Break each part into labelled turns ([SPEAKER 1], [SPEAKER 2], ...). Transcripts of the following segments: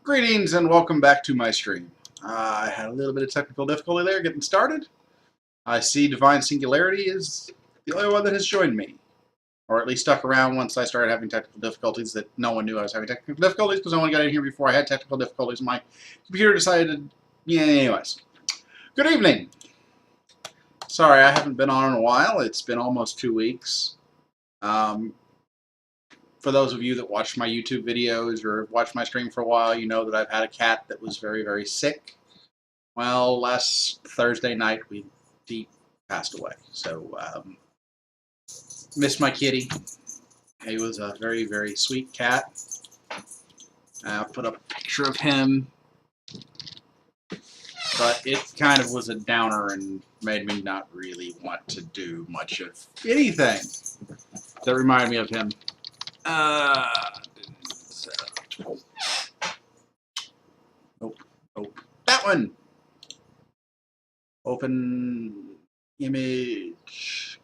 [SPEAKER 1] Greetings and welcome back to my stream. I had a little bit of technical difficulty there getting started. I see Divine Singularity is the only one that has joined me. Or at least stuck around once I started having technical difficulties that no one knew I was having technical difficulties because no one got in here before I had technical difficulties. My computer decided, yeah, anyways. Good evening. Sorry, I haven't been on in a while. It's been almost 2 weeks. For those of you that watch my YouTube videos or watch my stream for a while, you know that I've had a cat that was very, very sick. Well, last Thursday night, he passed away. So, miss my kitty. He was a very, very sweet cat. I'll put up a picture of him. But it kind of was a downer and made me not really want to do much of anything that reminded me of him. Nope. That one! Open image.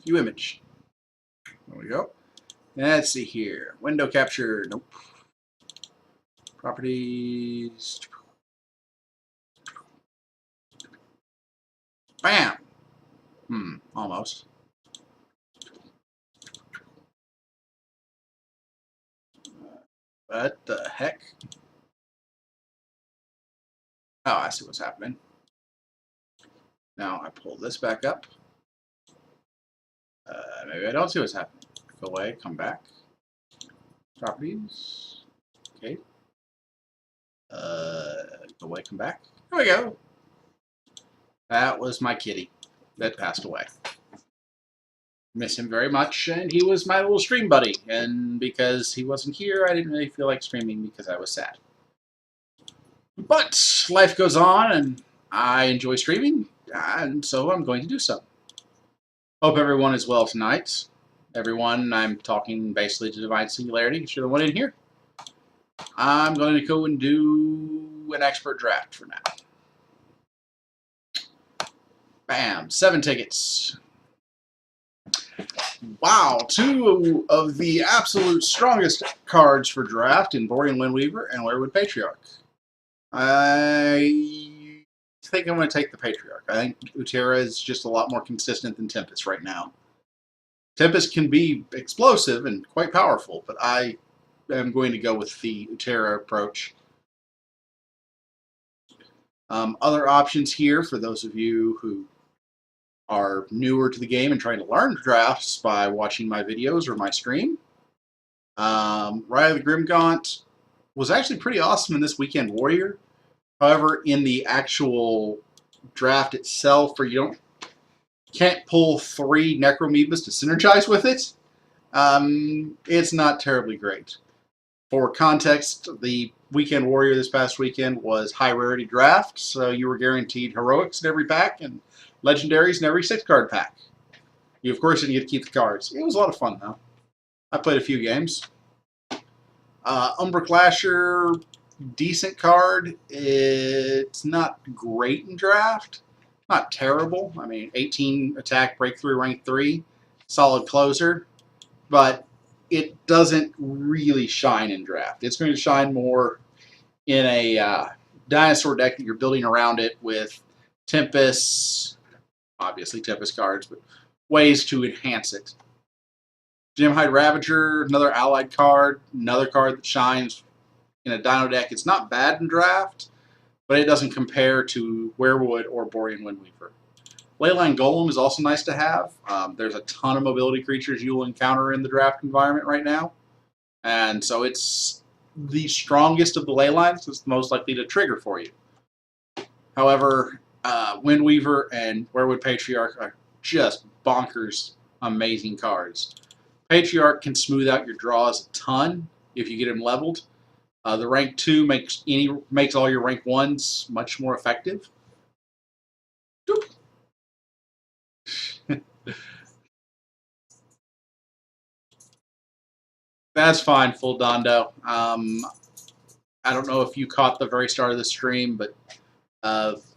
[SPEAKER 1] View image. There we go. Let's see here. Window capture. Nope. Properties. Bam! Almost. What the heck? Oh, I see what's happening. Now I pull this back up. Maybe I don't see what's happening. Go away, come back. Properties. Okay. Go away, come back. There we go. That was my kitty that passed away. Miss him very much, and he was my little stream buddy. And because he wasn't here, I didn't really feel like streaming because I was sad. But life goes on, and I enjoy streaming, and so I'm going to do so. Hope everyone is well tonight. Everyone, I'm talking basically to Divine Singularity, because you're the one in here. I'm going to go and do an expert draft for now. Bam, 7 tickets. Wow, 2 of the absolute strongest cards for draft in Borean Windweaver and Werewood Patriarch. I think I'm going to take the Patriarch. I think Utera is just a lot more consistent than Tempest right now. Tempest can be explosive and quite powerful, but I am going to go with the Utera approach. Other options here for those of you who are newer to the game and trying to learn drafts by watching my videos or my stream. Raya the Grimgaunt was actually pretty awesome in this Weekend Warrior. However, in the actual draft itself, where you can't pull 3 Necromoebas to synergize with it, it's not terribly great. For context, the Weekend Warrior this past weekend was high rarity draft, so you were guaranteed heroics in every pack and legendaries in every 6-card pack. You, of course, didn't get to keep the cards. It was a lot of fun, though. I played a few games. Umbra Clasher, decent card. It's not great in draft. Not terrible. I mean, 18 attack, breakthrough, rank 3. Solid closer. But it doesn't really shine in draft. It's going to shine more in a dinosaur deck that you're building around it with Tempest, obviously Tempest cards, but ways to enhance it. Gemhide Ravager, another allied card, another card that shines in a dino deck. It's not bad in draft, but it doesn't compare to Werewood or Borean Windweaver. Leyline Golem is also nice to have. There's a ton of mobility creatures you'll encounter in the draft environment right now. And so it's the strongest of the Leylines. It's the most likely to trigger for you. However, Windweaver and Werewood Patriarch are just bonkers amazing cards. Patriarch can smooth out your draws a ton if you get him leveled. The rank 2 makes all your rank 1s much more effective. Doop. That's fine, Full Dondo. I don't know if you caught the very start of the stream, but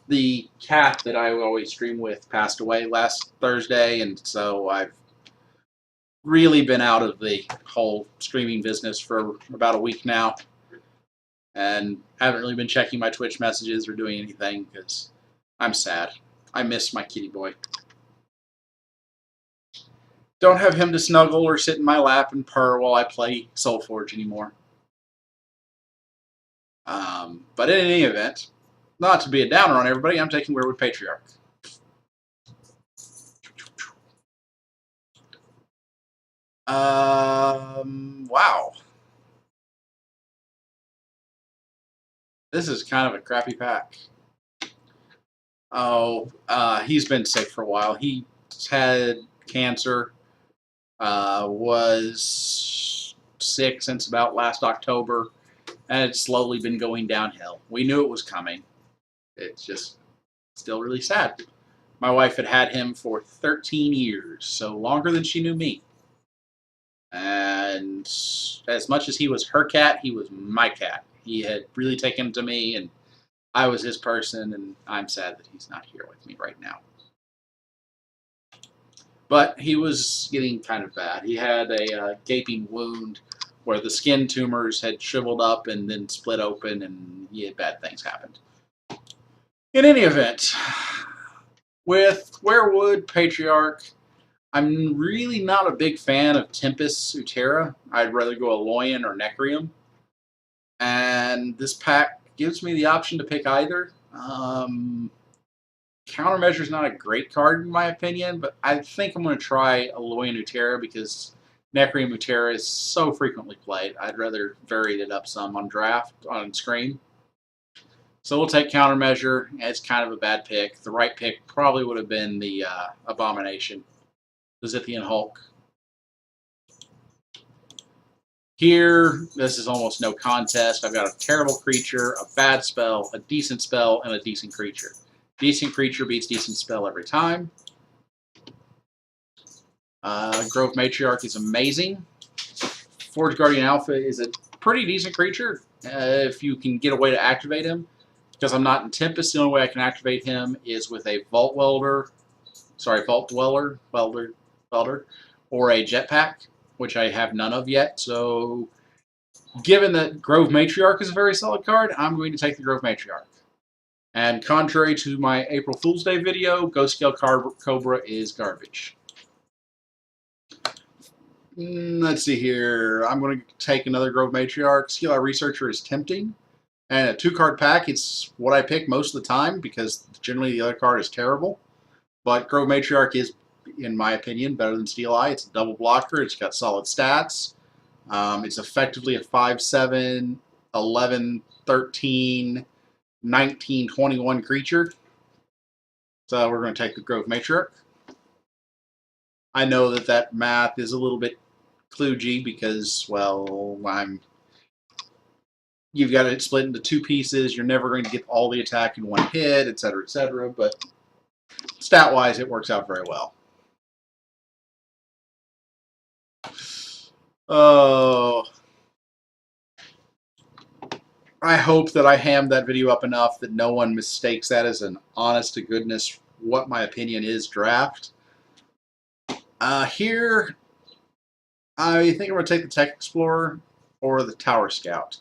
[SPEAKER 1] the cat that I always stream with passed away last Thursday, and so I've really been out of the whole streaming business for about a week now. And haven't really been checking my Twitch messages or doing anything because I'm sad. I miss my kitty boy. Don't have him to snuggle or sit in my lap and purr while I play Solforge anymore. But in any event, not to be a downer on everybody, I'm taking Werewood Patriarch. Wow. This is kind of a crappy pack. Oh, he's been sick for a while. He's had cancer. Was sick since about last October, and it's slowly been going downhill. We knew it was coming. It's just still really sad. My wife had had him for 13 years, so longer than she knew me. And as much as he was her cat, he was my cat. He had really taken to me, and I was his person, and I'm sad that he's not here with me right now. But he was getting kind of bad. He had a gaping wound where the skin tumors had shriveled up and then split open, and bad things happened. In any event, with Werewood Patriarch, I'm really not a big fan of Tempest Utera. I'd rather go Aloyan or Necrium. And this pack gives me the option to pick either. Countermeasure is not a great card in my opinion, but I think I'm going to try Aloyan Utera because Necrium Utera is so frequently played. I'd rather vary it up some on draft, on screen. So we'll take Countermeasure. It's kind of a bad pick. The right pick probably would have been the Abomination, the Zithian Hulk. Here, this is almost no contest. I've got a terrible creature, a bad spell, a decent spell, and a decent creature. Decent creature beats decent spell every time. Grove Matriarch is amazing. Forge Guardian Alpha is a pretty decent creature if you can get a way to activate him. Because I'm not in Tempest, the only way I can activate him is with a Vault Dweller, or a Jetpack, which I have none of yet. So, given that Grove Matriarch is a very solid card, I'm going to take the Grove Matriarch. And contrary to my April Fool's Day video, Ghost Scale Cobra is garbage. Let's see here. I'm going to take another Grove Matriarch. Skill Eye Researcher is tempting. And a 2-card pack, it's what I pick most of the time because generally the other card is terrible. But Grove Matriarch is, in my opinion, better than Steel Eye. It's a double blocker. It's got solid stats. It's effectively a 5/7, 11, 13, 19, 21 creature. So we're going to take the Grove Matriarch. I know that math is a little bit kludgy because, well, you've got it split into 2 pieces. You're never going to get all the attack in one hit, etc., etc. But stat-wise, it works out very well. Oh, I hope that I hammed that video up enough that no one mistakes that as an honest-to-goodness what my opinion is draft. Here, I think I'm going to take the Tech Explorer or the Tower Scout.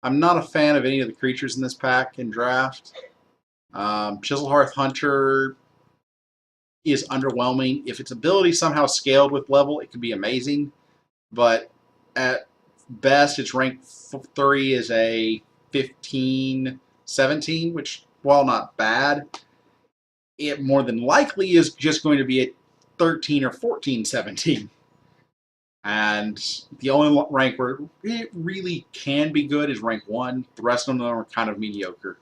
[SPEAKER 1] I'm not a fan of any of the creatures in this pack in draft. Chiselhearth Hunter is underwhelming. If its ability somehow scaled with level, it could be amazing. But at best, its rank 3 is a 15, 17, which, while not bad, it more than likely is just going to be a 13 or 14, 17. And the only rank where it really can be good is rank 1. The rest of them are kind of mediocre.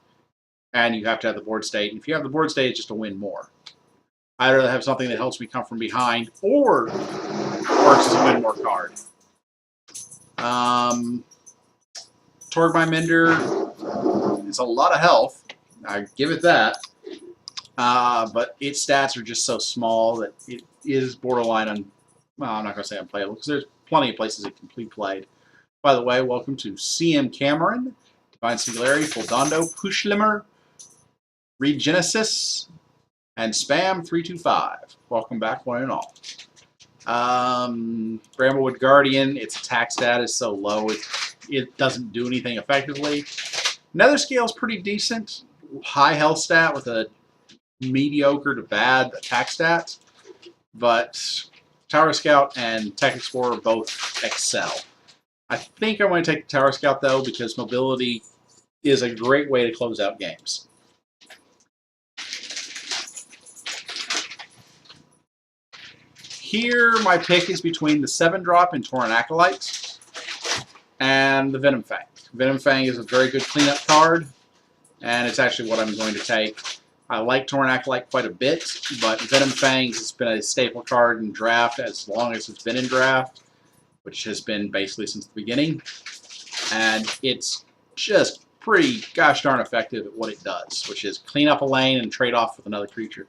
[SPEAKER 1] And you have to have the board state. And if you have the board state, it's just to win more. I'd rather have something that helps me come from behind or works as a win more card. Torgby Mender is a lot of health. I give it that. But its stats are just so small that it is borderline well, I'm not going to say unplayable because there's plenty of places it can be played. By the way, welcome to CM Cameron, Divine Singularity, Fuldondo, Pushlimmer, Regenesis, and Spam325. Welcome back, one and all. Bramblewood Guardian, its attack stat is so low it doesn't do anything effectively. Nether Scale's pretty decent. High health stat with a mediocre to bad attack stat. But Tower Scout and Tech Explorer both excel. I think I'm going to take the Tower Scout, though, because mobility is a great way to close out games. Here, my pick is between the 7-drop in Tauren Acolyte and the Venom Fang. Venom Fang is a very good cleanup card, and it's actually what I'm going to take. I like Tauren Acolyte quite a bit, but Venom Fangs has been a staple card in draft as long as it's been in draft, which has been basically since the beginning. And it's just pretty gosh darn effective at what it does, which is clean up a lane and trade off with another creature.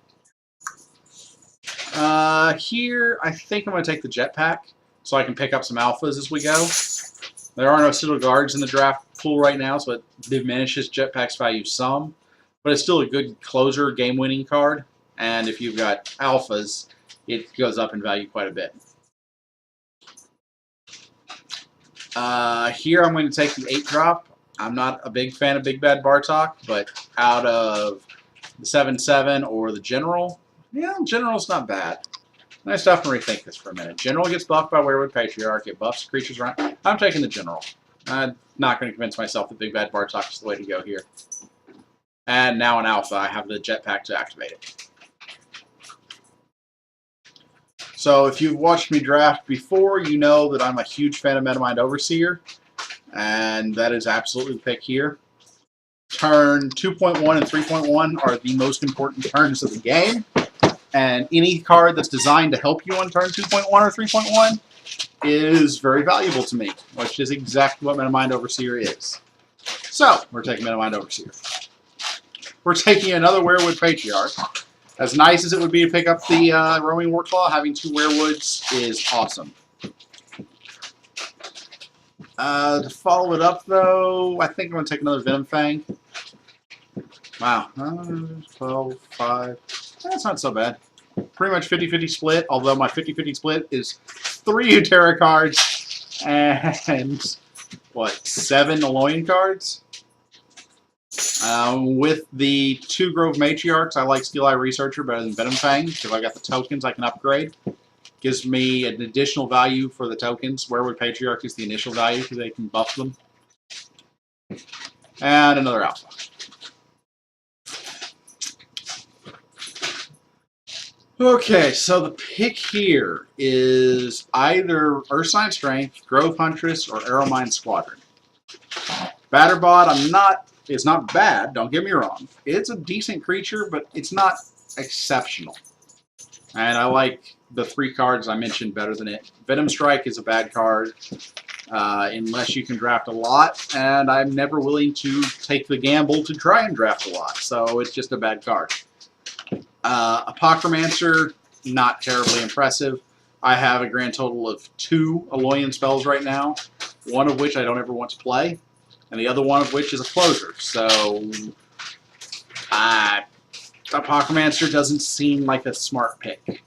[SPEAKER 1] Here, I think I'm going to take the Jetpack so I can pick up some alphas as we go. There are no Citadel Guards in the draft pool right now, so it diminishes Jetpack's value some. But it's still a good closer, game-winning card. And if you've got alphas, it goes up in value quite a bit. Here I'm going to take the 8-drop. I'm not a big fan of Big Bad Bartok, but out of the 7/7 or the General, yeah, General's not bad. Nice stuff to rethink this for a minute. General gets buffed by Werewood Patriarch. It buffs creatures around. I'm taking the General. I'm not going to convince myself that Big Bad Bartok is the way to go here. And now in Alpha, I have the Jetpack to activate it. So if you've watched me draft before, you know that I'm a huge fan of Metamind Overseer. And that is absolutely the pick here. Turn 2.1 and 3.1 are the most important turns of the game. And any card that's designed to help you on turn 2.1 or 3.1 is very valuable to me, which is exactly what Metamind Overseer is. So, we're taking Metamind Overseer. We're taking another Werewood Patriarch. As nice as it would be to pick up the Roaming Warclaw, having 2 Werewoods is awesome. To follow it up, though, I think I'm going to take another Venom Fang. Wow. 12, 5. That's not so bad. Pretty much 50-50 split, although my 50-50 split is 3 Utera cards and, what, 7 Alolan cards? With the 2 Grove Matriarchs, I like Steel Eye Researcher better than Venom Fang, because I got the tokens I can upgrade. Gives me an additional value for the tokens. Werewood Patriarch is the initial value, because they can buff them. And another Alpha. Okay, so the pick here is either Ursine Strength, Grove Huntress, or Arrowmine Squadron. Batterbot, it's not bad, don't get me wrong. It's a decent creature, but it's not exceptional. And I like the 3 cards I mentioned better than it. Venom Strike is a bad card, unless you can draft a lot, and I'm never willing to take the gamble to try and draft a lot, so it's just a bad card. Apocrymancer, not terribly impressive. I have a grand total of 2 Alolan spells right now, one of which I don't ever want to play, and the other one of which is a closer. So, Apocrymancer doesn't seem like a smart pick.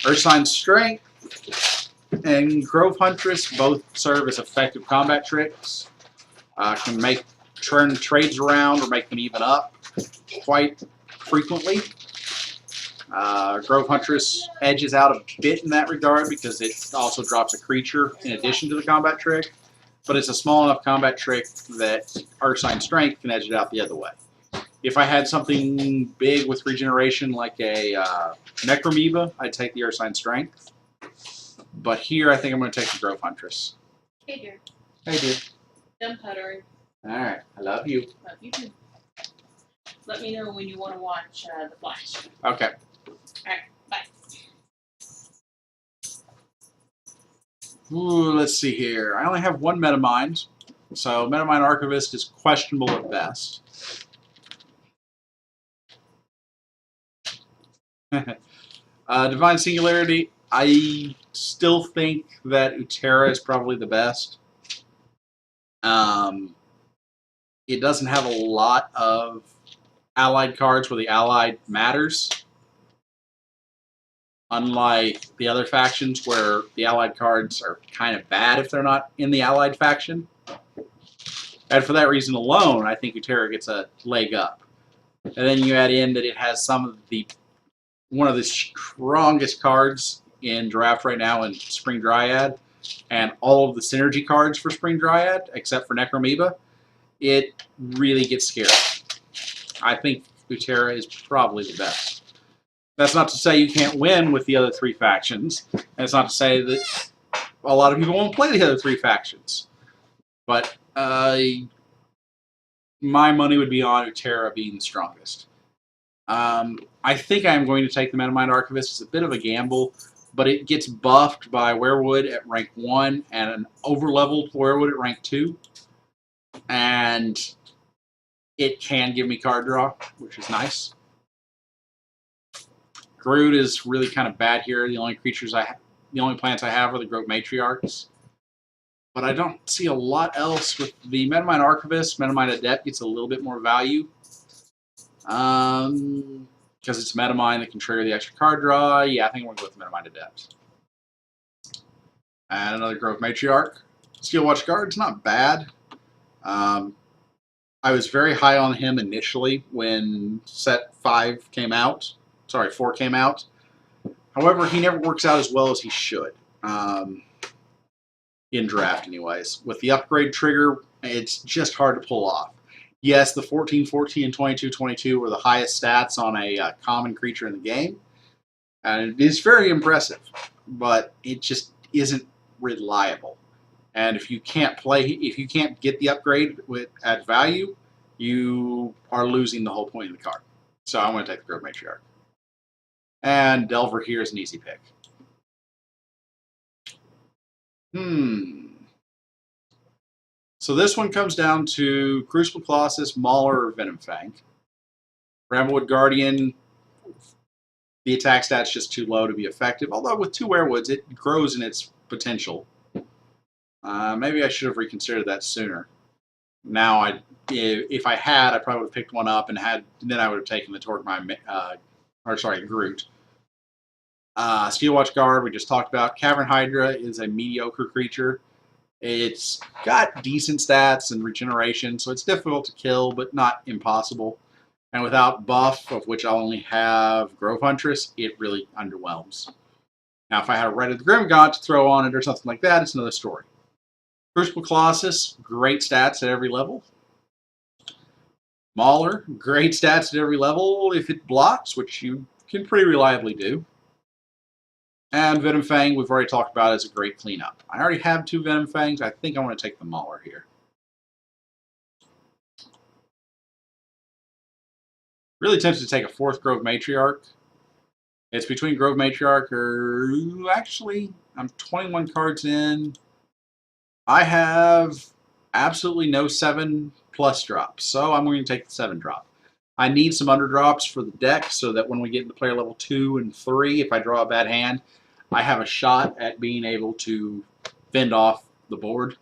[SPEAKER 1] Ursine Strength and Grove Huntress both serve as effective combat tricks. Can turn trades around or make them even up quite frequently. Grove Huntress edges out a bit in that regard because it also drops a creature in addition to the combat trick, but it's a small enough combat trick that Ursine Strength can edge it out the other way. If I had something big with regeneration like a Necromoeba, I'd take the Ursine Strength. But here I think I'm going to take the Grove Huntress.
[SPEAKER 2] Hey, dear.
[SPEAKER 1] Hey, dude.
[SPEAKER 2] Done puttering.
[SPEAKER 1] Alright, I love you.
[SPEAKER 2] Love you too. Let me know when you want to watch The Flash.
[SPEAKER 1] Okay.
[SPEAKER 2] Alright, bye.
[SPEAKER 1] Ooh, let's see here. I only have 1 Metamind, so Metamind Archivist is questionable at best. Divine Singularity, I still think that Utera is probably the best. It doesn't have a lot of allied cards where the allied matters. Unlike the other factions where the allied cards are kind of bad if they're not in the allied faction. And for that reason alone, I think Utera gets a leg up. And then you add in that it has one of the strongest cards in draft right now in Spring Dryad, and all of the synergy cards for Spring Dryad, except for Necromoeba, it really gets scary. I think Utera is probably the best. That's not to say you can't win with the other 3 factions. And it's not to say that a lot of people won't play the other 3 factions. But my money would be on Utera being the strongest. I think I'm going to take the Metamind Archivist. It's a bit of a gamble, but it gets buffed by Werewood at rank 1 and an overleveled Werewood at rank 2. And it can give me card draw, which is nice. Groot is really kind of bad here. The only plants I have are the Grove Matriarchs. But I don't see a lot else with the Metamind Archivist. Metamind Adept gets a little bit more value. Because it's Metamind that can trigger the extra card draw. Yeah, I think we're going to go with the Metamind Adept. And another Grove Matriarch. Steel Watch Guard's not bad. I was very high on him initially when set 5 came out. Sorry, 4 came out. However, he never works out as well as he should. In draft, anyways. With the upgrade trigger, it's just hard to pull off. Yes, the 14-14 and 22-22 were the highest stats on a common creature in the game. And it is very impressive, but it just isn't reliable. And if you can't get the upgrade at value, you are losing the whole point of the card. So I'm going to take the Grove Matriarch. And Delver here is an easy pick. So this one comes down to Crucible Colossus, Mauler, or Venom Fang. Bramblewood Guardian, the attack stat's just too low to be effective. Although with 2 Werewoods, it grows in its potential. Maybe I should have reconsidered that sooner. Now, if I had, I probably would have picked one up and then I would have taken the Torgmine, Groot. Steel Watch Guard, we just talked about. Cavern Hydra is a mediocre creature. It's got decent stats and regeneration, so it's difficult to kill, but not impossible. And without buff, of which I only have Grove Huntress, it really underwhelms. Now, if I had a Red of the Grimgaunt to throw on it or something like that, it's another story. Crucible Colossus, great stats at every level. Mauler, great stats at every level if it blocks, which you can pretty reliably do. And Venom Fang, we've already talked about as a great cleanup. I already have 2 Venom Fangs. I think I want to take the Mauler here. Really tempted to take a 4th Grove Matriarch. It's between Grove Matriarch or... Actually, I'm 21 cards in. I have absolutely no 7+ drops, so I'm going to take the 7 drop. I need some underdrops for the deck so that when we get into player level 2 and 3, if I draw a bad hand, I have a shot at being able to fend off the board.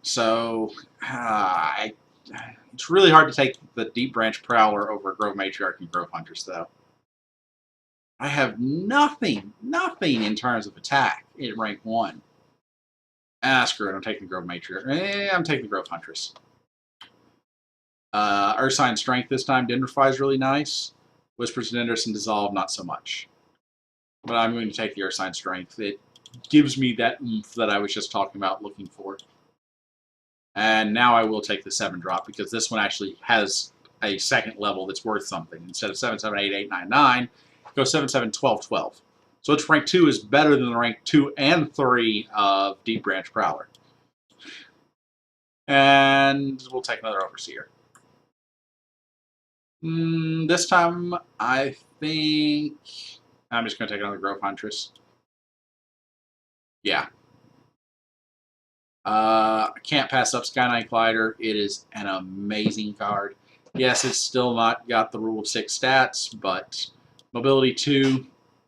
[SPEAKER 1] So, it's really hard to take the Deep Branch Prowler over Grove Matriarch and Grove Hunters, though. I have nothing in terms of attack in rank 1. Screw it, I'm taking the Grove Matriarch. I'm taking the Grove Huntress. Ursine Strength this time. Dendrify is really nice. Whispers of Dendrus and Dissolve, not so much. But I'm going to take the Ursine Strength. It gives me that oomph that I was just talking about looking for. And now I will take the 7 drop because this one actually has a second level that's worth something. Instead of 7, 7, 8, 8, 9, 9, it goes 7, 7, 12, 12. So its rank 2 is better than the rank 2 and 3 of Deep Branch Prowler. And we'll take another Overseer. This time, I think I'm just going to take another Grove Huntress. Yeah. I can't pass up Sky Knight Glider. It is an amazing card. Yes, it's still not got the rule of 6 stats, but mobility 2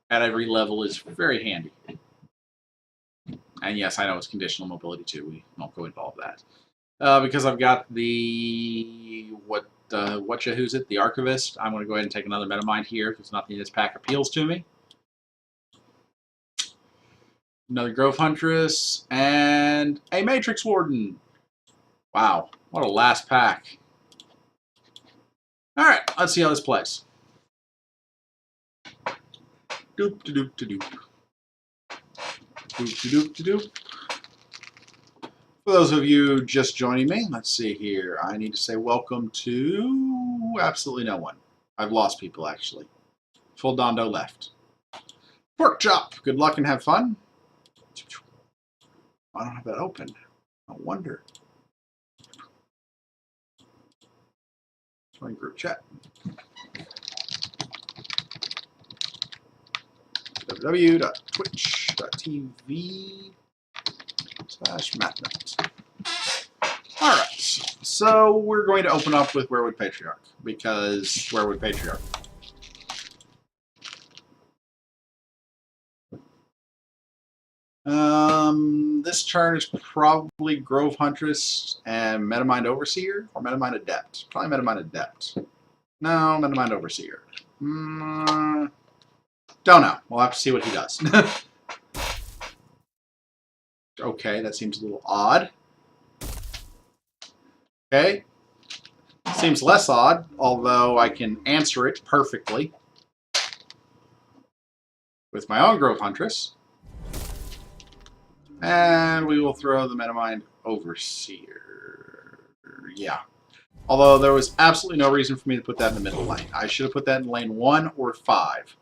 [SPEAKER 1] at every level is very handy. And yes, I know it's conditional mobility 2. We won't go into all of that. Because I've got the who's it? The Archivist. I'm going to go ahead and take another Metamind here because nothing in this pack appeals to me. Another Grove Huntress and a Matrix Warden. Wow, what a last pack. Alright, let's see how this plays. Doop de doop de doop. Doop de doop de doop. For those of you just joining me, let's see here. I need to say welcome to absolutely no one. I've lost people, actually. Full Dondo left. Pork chop. Good luck and have fun. I don't have that open. No wonder. Join group chat. www.twitch.tv/mathnotes. Alright, so we're going to open up with Werewood Patriarch, because Werewood Patriarch. This turn is probably Grove Huntress and Metamind Overseer, or Metamind Adept. Probably Metamind Adept. No, Metamind Overseer. Don't know. We'll have to see what he does. Okay, that seems a little odd. Okay. Seems less odd, although I can answer it perfectly with my own Grove Huntress. And we will throw the Metamind Overseer. Yeah. Although there was absolutely no reason for me to put that in the middle lane. I should have put that in lane 1 or 5.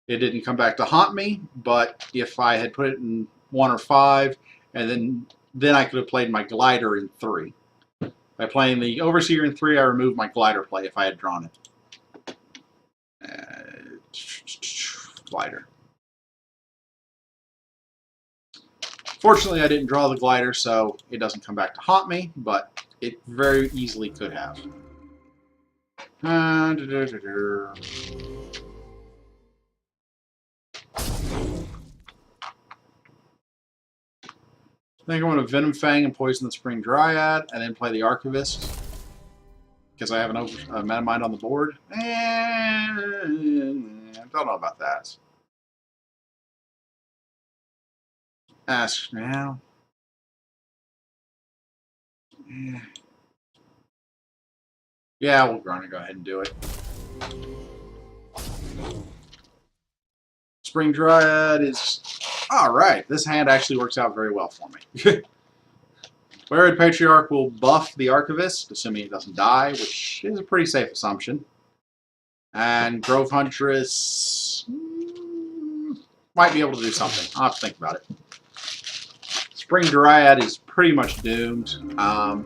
[SPEAKER 1] It didn't come back to haunt me, but if I had put it in 1 or 5, and then I could have played my glider in 3. By playing the Overseer in 3, I removed my glider play if I had drawn it. Glider. Fortunately, I didn't draw the glider, so it doesn't come back to haunt me, but it very easily could have. I think I'm going to Venom Fang and poison the Spring Dryad, and then play the Archivist, because I have a Metamind on the board. And I don't know about that. Ask now. Yeah, we're going to go ahead and do it. Spring Dryad is... Alright, this hand actually works out very well for me. Werewood Patriarch will buff the Archivist, assuming it doesn't die, which is a pretty safe assumption. And Grove Huntress might be able to do something. I'll have to think about it. Spring Dryad is pretty much doomed.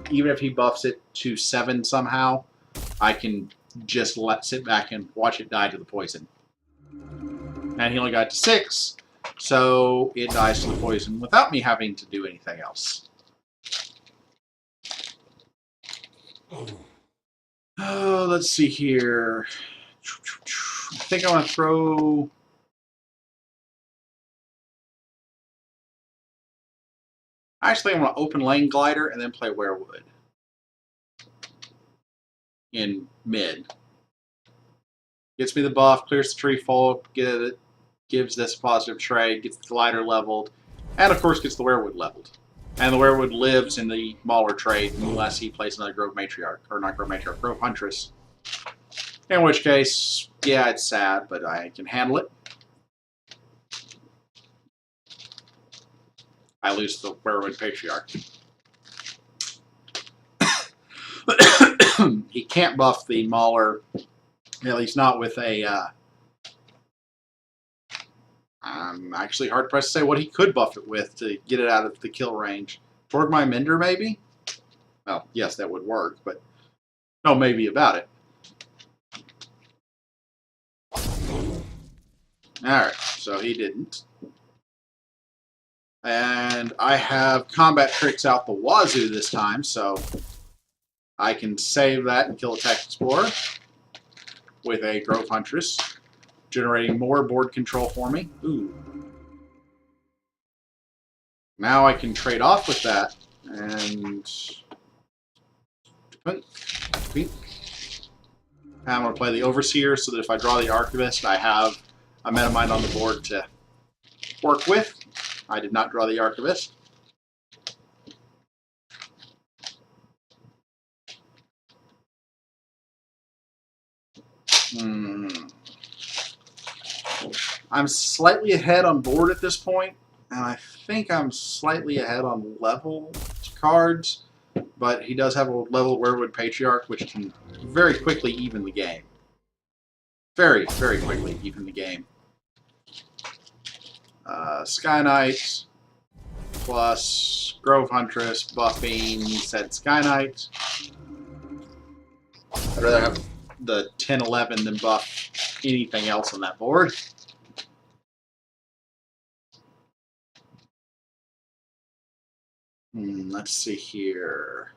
[SPEAKER 1] Even if he buffs it to 7 somehow, I can just sit back and watch it die to the poison. And he only got to 6, so it dies to the poison without me having to do anything else. Oh, let's see here. I think I want to throw... Actually, I want to open Lane Glider and then play Werewood in mid. Gets me the buff, clears the tree folk, gives this a positive trade, gets the glider leveled, and of course gets the Werewood leveled. And the Werewood lives in the Mauler trade unless he plays another Grove Matriarch, or not Grove Matriarch, Grove Huntress. In which case, yeah, it's sad, but I can handle it. I lose the Werewood Patriarch. He can't buff the Mauler, at least not with a... I'm actually hard pressed to say what he could buff it with to get it out of the kill range. Torgmai Mender, maybe? Well, yes, that would work, but no maybe about it. Alright, so he didn't. And I have combat tricks out the wazoo this time, so I can save that and kill a Tech Explorer with a Grove Huntress, generating more board control for me. Ooh. Now I can trade off with that, and... I'm going to play the Overseer so that if I draw the Archivist, I have a Metamind on the board to work with. I did not draw the Archivist. I'm slightly ahead on board at this point, and I think I'm slightly ahead on level cards, but he does have a level Werewood Patriarch, which can very quickly even the game. Very, very quickly even the game. Sky Knight plus Grove Huntress buffing said Sky Knight. I'd rather have the 10-11 than buff anything else on that board. Let's see here.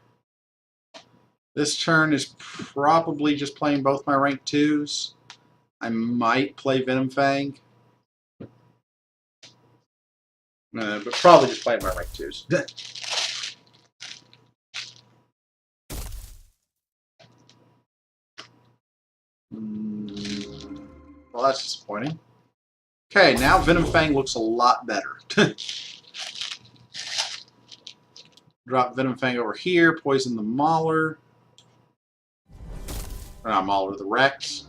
[SPEAKER 1] This turn is probably just playing both my rank 2s. I might play Venom Fang. But probably just playing my rank 2s. Well, that's disappointing. Okay, now Venom Fang looks a lot better. Drop Venom Fang over here, poison the Mauler. Or not Mauler, the Rex.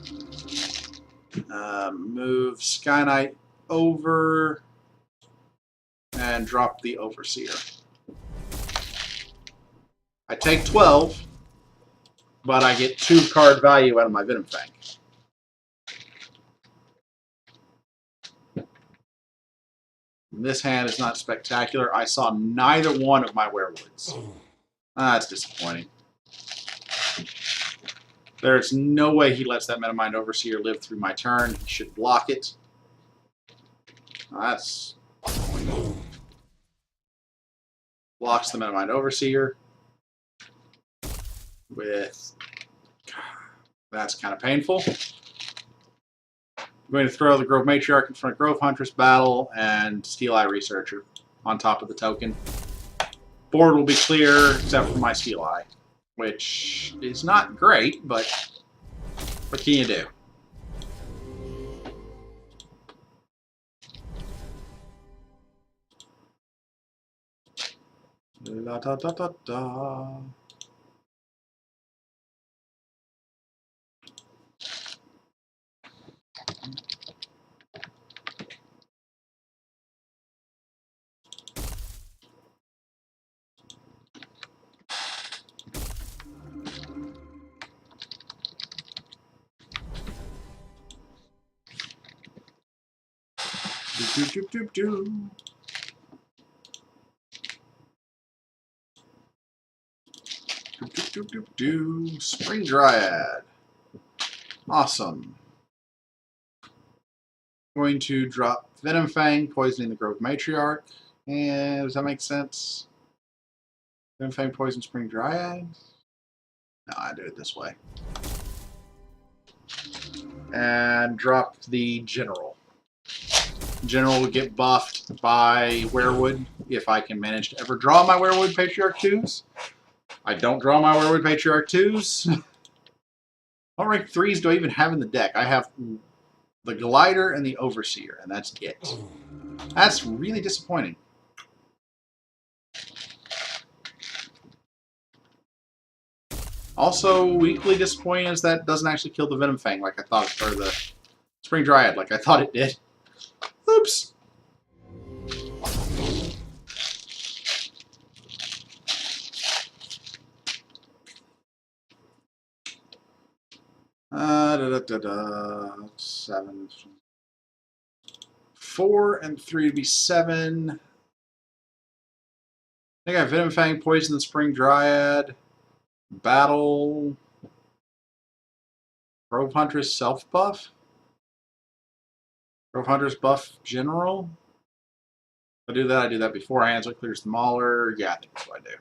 [SPEAKER 1] Move Sky Knight over and drop the Overseer. I take 12, but I get 2 card value out of my Venom Fang. This hand is not spectacular. I saw neither one of my Werewoods. That's disappointing. There's no way he lets that Metamind Overseer live through my turn. He should block it. That's... Blocks the Metamind Overseer. With... That's kind of painful. I'm going to throw the Grove Matriarch in front of Grove Huntress Battle and Steel Eye Researcher on top of the token. Board will be clear except for my Steel Eye, which is not great, but what can you do? La da da da da. Do, do, do, do. Spring Dryad. Awesome. Going to drop Venom Fang, poisoning the Grove Matriarch. And does that make sense? Venom Fang, poison Spring Dryad? No, I do it this way. And drop the General. General will get buffed by Werewood if I can manage to ever draw my Werewood Patriarch 2s. I don't draw my Werewood Patriarch 2s. What rank 3s do I even have in the deck? I have the Glider and the Overseer, and that's it. That's really disappointing. Also, equally disappointing is that doesn't actually kill the Venom Fang like I thought, or the Spring Dryad like I thought it did. Oops. Seven. 4 and 3 to be 7. I got Venom Fang, Poison the Spring Dryad, Battle, Grove Huntress self buff, Grove Huntress buff general. If I do that beforehand, so it clears the Mauler. Yeah, I think that's what I do.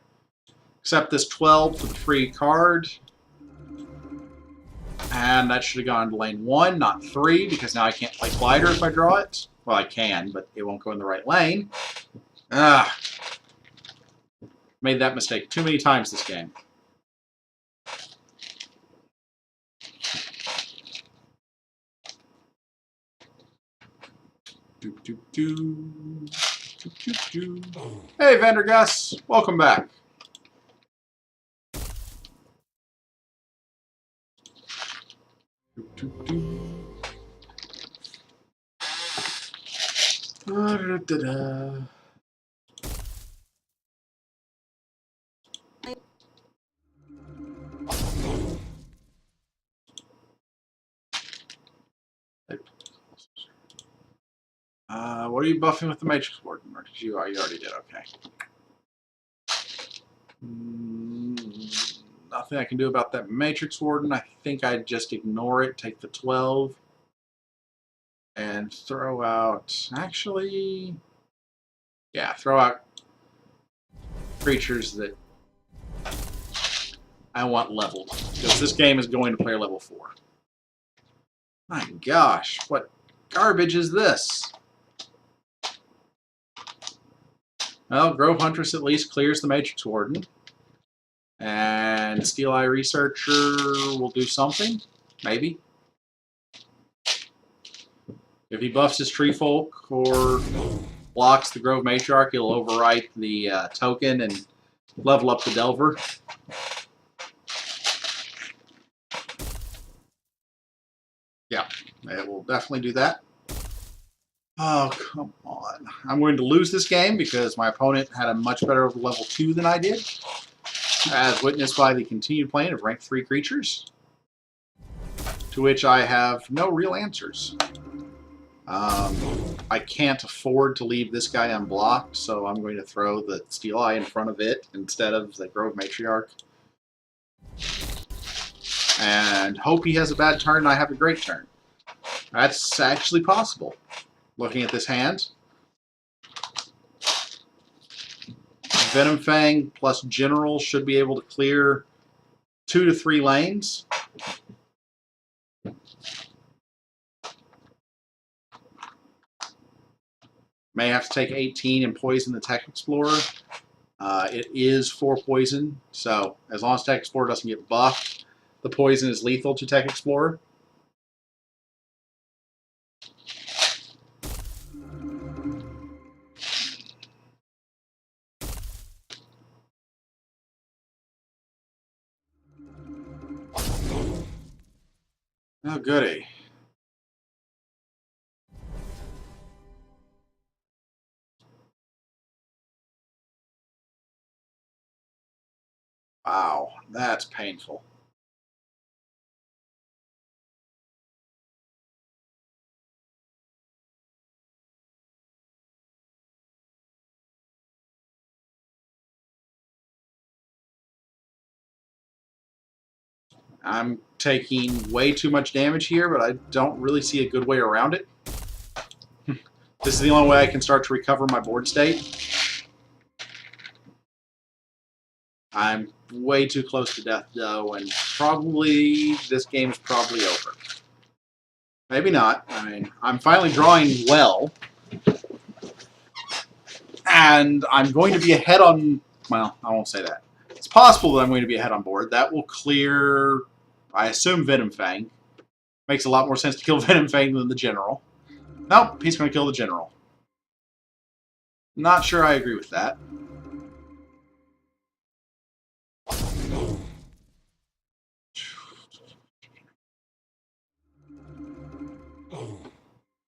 [SPEAKER 1] Except this 12 for the free card. And that should have gone to lane 1, not 3, because now I can't play Glider if I draw it. Well, I can, but it won't go in the right lane. Ah. Made that mistake too many times this game. Doop, doop, doop. Doop, doop, doop. Hey, Vandergus. Welcome back. What are you buffing with the Matrix Warden? Or did you? Oh, you already did. Okay. Nothing I can do about that Matrix Warden. I think I'd just ignore it, take the 12, and throw out... Actually... Yeah, throw out creatures that I want leveled. Because this game is going to player level 4. My gosh, what garbage is this? Well, Grove Huntress at least clears the Matrix Warden. And Steel Eye Researcher will do something. Maybe. If he buffs his Tree Folk or blocks the Grove Matriarch, he'll overwrite the token and level up the Delver. Yeah, it will definitely do that. Oh, come on. I'm going to lose this game because my opponent had a much better level 2 than I did, as witnessed by the continued playing of rank 3 creatures, to which I have no real answers. I can't afford to leave this guy unblocked, so I'm going to throw the Steel Eye in front of it instead of the Grove Matriarch. And hope he has a bad turn and I have a great turn. That's actually possible. Looking at this hand. Venom Fang plus General should be able to clear 2 to 3 lanes. May have to take 18 and poison the Tech Explorer. It is 4 poison, so as long as Tech Explorer doesn't get buffed, the poison is lethal to Tech Explorer. Oh, goody. Wow, that's painful. I'm taking way too much damage here, but I don't really see a good way around it. This is the only way I can start to recover my board state. I'm way too close to death, though, and probably this game is probably over. Maybe not. I mean, I'm finally drawing well, and I'm going to be ahead on... Well, I won't say that. It's possible that I'm going to be ahead on board. That will clear, I assume, Venom Fang. Makes a lot more sense to kill Venom Fang than the General. Nope, he's going to kill the General. Not sure I agree with that.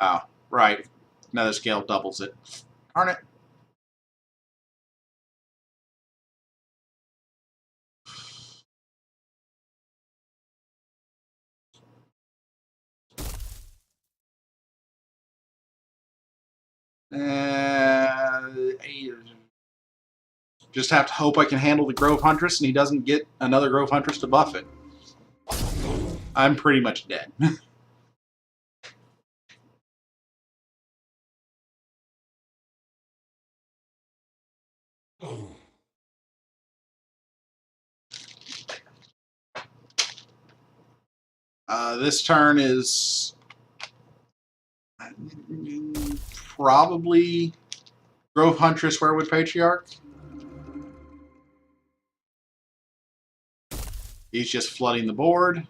[SPEAKER 1] Oh, right. Another scale doubles it. Darn it. Just have to hope I can handle the Grove Huntress and he doesn't get another Grove Huntress to buff it. I'm pretty much dead. This turn is probably Grove Huntress, Werewood Patriarch. He's just flooding the board.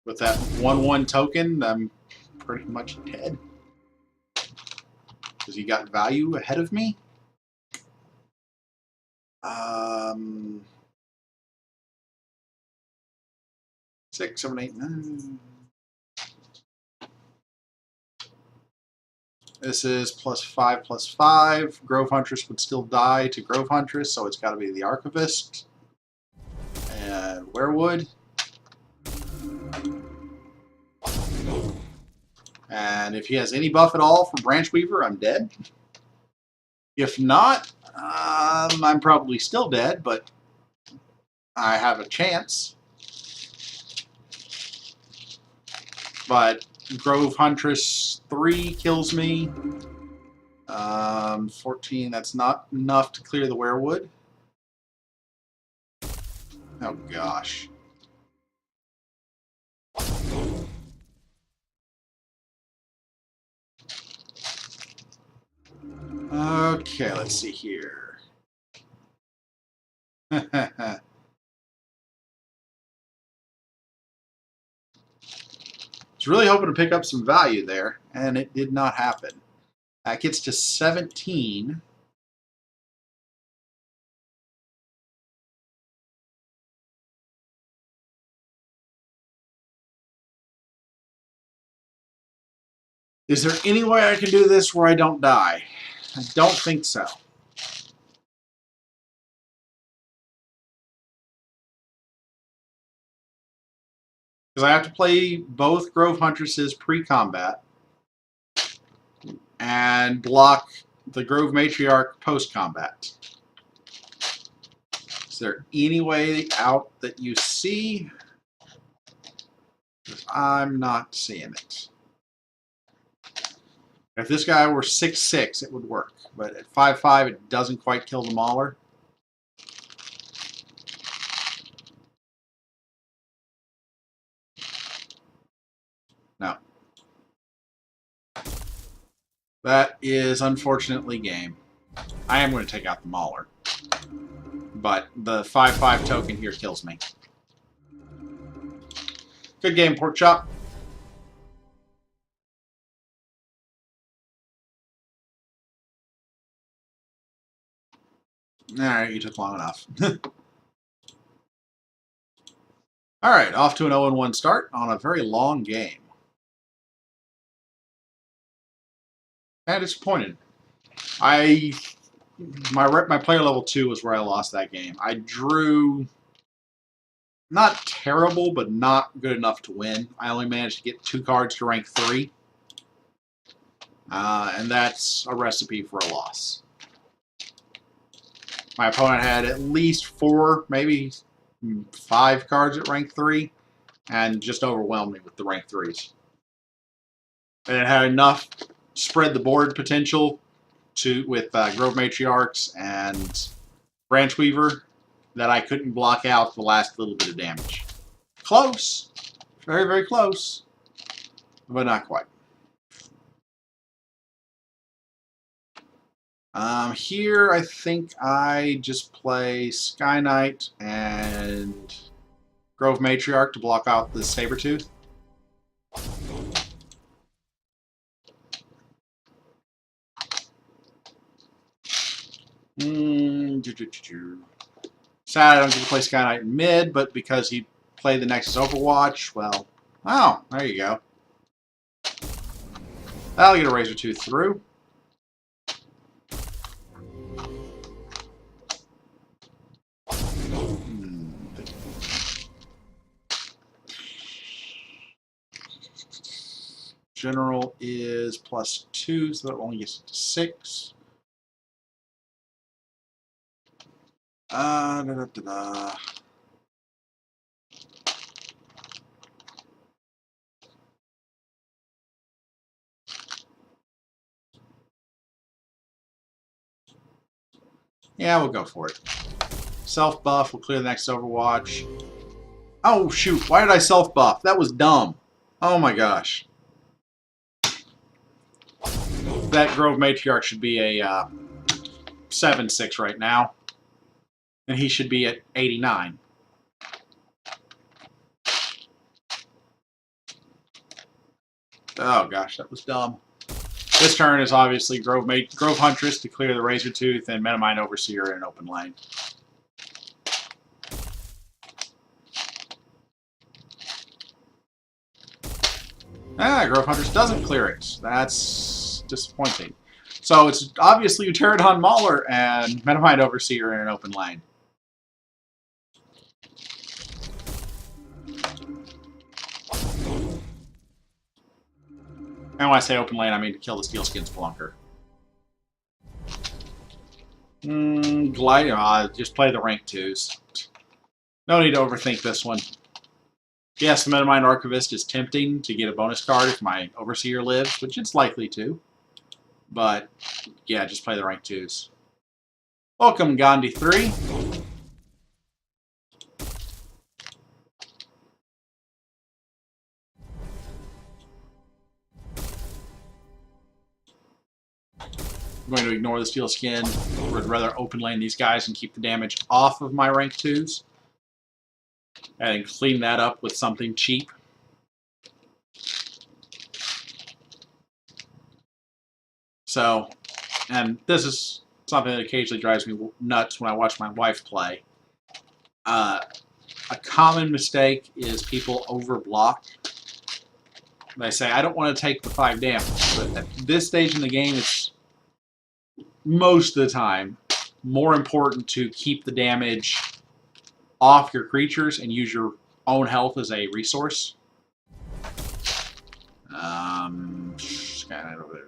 [SPEAKER 1] With that 1/1 token, I'm pretty much dead. Because he got value ahead of me. 6, 7, 8, 9. This is +5/+5. Grove Huntress would still die to Grove Huntress, so it's got to be the Archivist. And Werewood. And if he has any buff at all for Branch Weaver, I'm dead. If not, I'm probably still dead, but I have a chance. But Grove Huntress 3 kills me. 14, that's not enough to clear the Werewood. Oh gosh. Okay, let's see here. Was really hoping to pick up some value there, and it did not happen. That gets to 17. Is there any way I can do this where I don't die? I don't think so. Because I have to play both Grove Huntresses pre-combat and block the Grove Matriarch post-combat. Is there any way out that you see? I'm not seeing it. If this guy were 6/6, it would work. But at 5/5, it doesn't quite kill the Mauler. No. That is unfortunately game. I am going to take out the Mauler. But the 5/5 token here kills me. Good game, Pork Chop. Alright, you took long enough. Alright, off to an 0-1 start on a very long game. And disappointed. My player level 2 was where I lost that game. I drew not terrible, but not good enough to win. I only managed to get 2 cards to rank 3. And that's a recipe for a loss. My opponent had at least 4, maybe 5 cards at rank 3, and just overwhelmed me with the rank 3s. And it had enough spread the board potential with Grove Matriarchs and Branch Weaver that I couldn't block out the last little bit of damage. Close. Very, very close. But not quite. Here, I think I just play Sky Knight and Grove Matriarch to block out the Sabertooth. Sad I don't get to play Sky Knight in mid, but because he played the Nexus Overwatch, well, oh, there you go. I'll get a Razortooth through. General is +2, so that only gets it to 6. Yeah, we'll go for it. Self-buff, we'll clear the next Overwatch. Oh, shoot, why did I self-buff? That was dumb. Oh my gosh. That Grove Matriarch should be a 7/6 right now. And he should be at 89. Oh gosh, that was dumb. This turn is obviously Grove Huntress to clear the Razortooth and Metamine Overseer in an open lane. Grove Hunters doesn't clear it. That's disappointing. So it's obviously Pterodon Mauler and Metamind Overseer in an open lane. And when I say open lane, I mean to kill the Steelskin Spelunker. Glide. Just play the rank 2s. No need to overthink this one. Yes, the Metamind Archivist is tempting to get a bonus card if my Overseer lives, which it's likely to. But, yeah, just play the rank 2s. Welcome, Gandhi 3. I'm going to ignore the Steel Skin. Would rather open lane these guys and keep the damage off of my rank 2s. And clean that up with something cheap. So, and this is something that occasionally drives me nuts when I watch my wife play. A common mistake is people overblock. They say, I don't want to take the 5 damage. But at this stage in the game, it's most of the time more important to keep the damage off your creatures and use your own health as a resource. Scan it over there.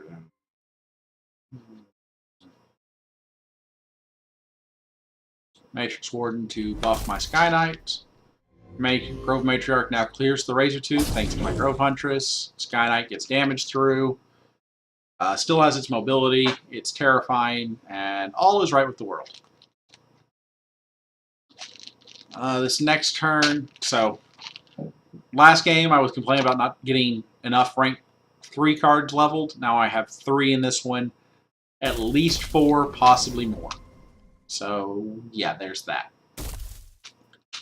[SPEAKER 1] Matrix Warden to buff my Sky Knight. Grove Matriarch now clears the Razor Tooth thanks to my Grove Huntress. Sky Knight gets damage through. Still has its mobility. It's terrifying. And all is right with the world. This next turn, so last game I was complaining about not getting enough rank 3 cards leveled. Now I have 3 in this one. At least 4, possibly more. So, yeah, there's that.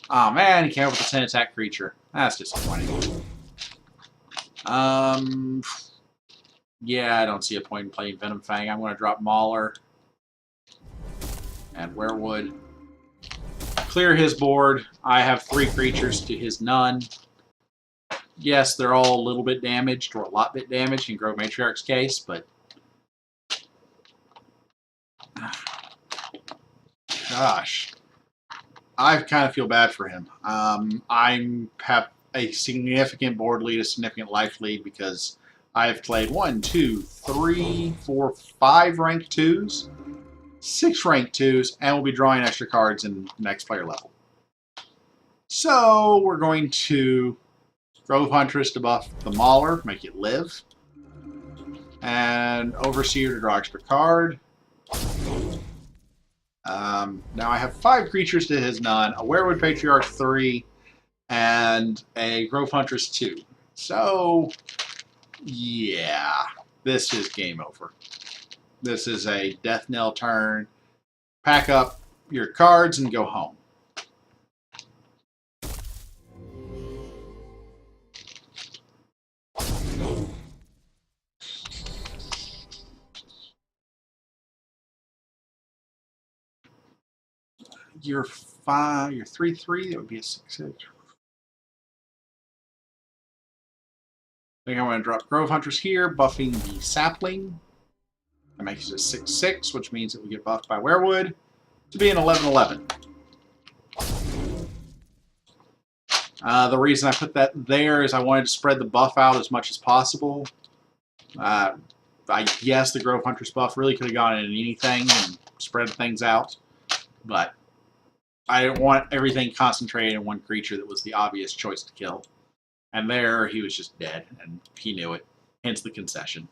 [SPEAKER 1] Oh man, he came up with a 10 attack creature. That's disappointing. Yeah, I don't see a point in playing Venom Fang. I'm going to drop Mauler and Werewood. Clear his board. I have 3 creatures to his none. Yes, they're all a little bit damaged, or a lot bit damaged in Grove Matriarch's case, but gosh, I kind of feel bad for him. I have a significant board lead, a significant life lead, because I have played 1, 2, 3, 4, 5 rank 2s, 6 rank 2s, and we'll be drawing extra cards in next player level. So we're going to Grove Huntress to buff the Mauler, make it live, and Overseer to draw extra card. Now I have 5 creatures to his none, a Werewood Patriarch 3, and a Grove Huntress 2. So, yeah, this is game over. This is a death knell turn. Pack up your cards and go home. You're 3/3. That would be a 6/6. I think I'm going to drop Grove Huntress here, buffing the Sapling. That makes it a 6/6, which means it will get buffed by Werewood to be an 11/11. The reason I put that there is I wanted to spread the buff out as much as possible. I guess the Grove Huntress buff really could have gone into anything and spread things out, but I didn't want everything concentrated in one creature that was the obvious choice to kill. And there, he was just dead, and he knew it. Hence the concession.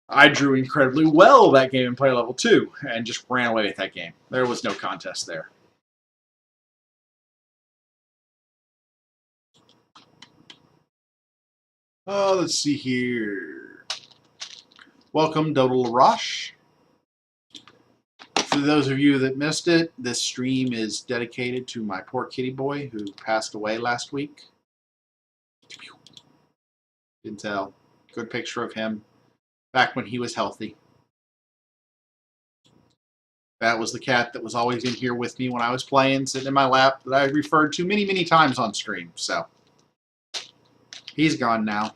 [SPEAKER 1] I drew incredibly well that game in player level 2, and just ran away with that game. There was no contest there. Oh, let's see here. Welcome, Dodo LaRoche. For those of you that missed it, this stream is dedicated to my poor kitty boy who passed away last week. Denzel. Good picture of him back when he was healthy. That was the cat that was always in here with me when I was playing, sitting in my lap, that I referred to many, many times on stream. So He's gone now.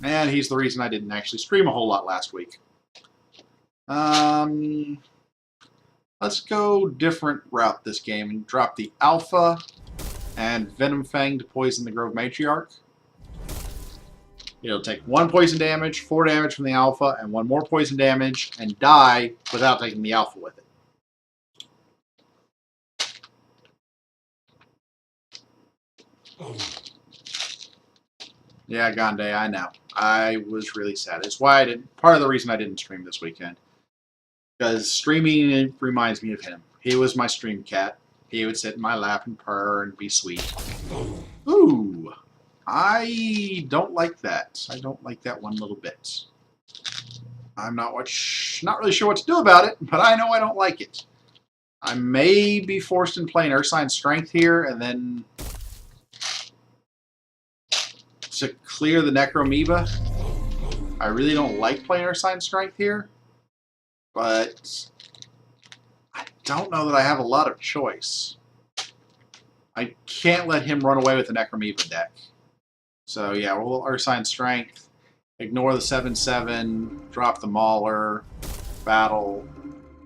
[SPEAKER 1] And he's the reason I didn't actually stream a whole lot last week. Let's go different route this game and drop the Alpha and Venom Fang to poison the Grove Matriarch. It'll take 1 poison damage, 4 damage from the Alpha, and 1 more poison damage, and die without taking the Alpha with it. Yeah, Gandhi, I know. I was really sad. It's why I didn't. Part of the reason I didn't stream this weekend. Because streaming reminds me of him. He was my stream cat. He would sit in my lap and purr and be sweet. Ooh. I don't like that. I don't like that one little bit. I'm not really sure what to do about it, but I know I don't like it. I may be forced in playing Ursine Strength here, and then to clear the Necroamoeba. I really don't like playing Ursine Strength here, but I don't know that I have a lot of choice. I can't let him run away with the Necroamoeba deck. So yeah, we'll Ursine Strength, ignore the 7/7, drop the Mauler, battle. I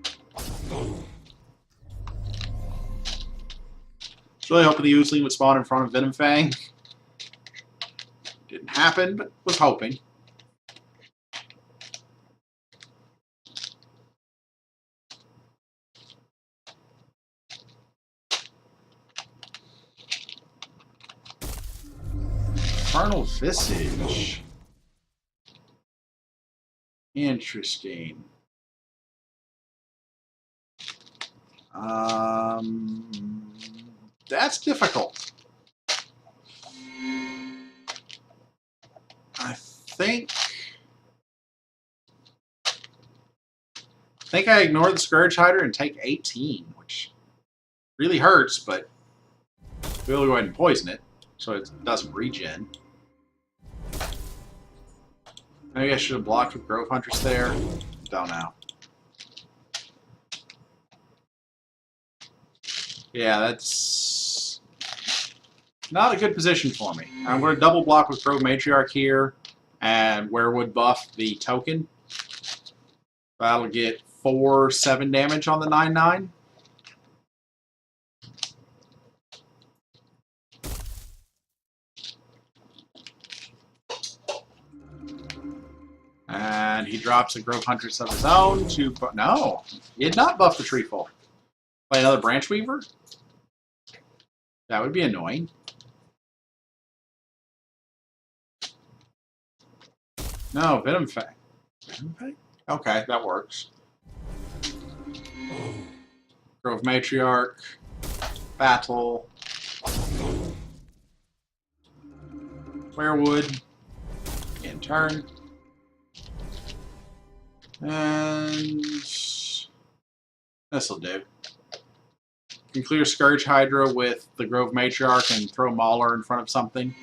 [SPEAKER 1] was really hoping the Oozling would spawn in front of Venom Fang. Didn't happen, but was hoping. Infernal Visage. Interesting. That's difficult. I think I ignore the Scourge Hider and take 18, which really hurts, but we'll go ahead and poison it so it doesn't regen. Maybe I should have blocked with Grove Huntress there. Don't know. Yeah, that's not a good position for me. I'm going to double block with Grove Matriarch here and Werewood buff the token. That'll get 4/7 damage on the 9/9. And he drops a Grove Huntress of his own to... No, he did not buff the Treeful. Play another Branch Weaver? That would be annoying. No, Venom Fang. Venom Fang? Okay, that works. Grove Matriarch. Battle. Werewood. In turn. And this'll do. You can clear Scourge Hydra with the Grove Matriarch and throw Mauler in front of something.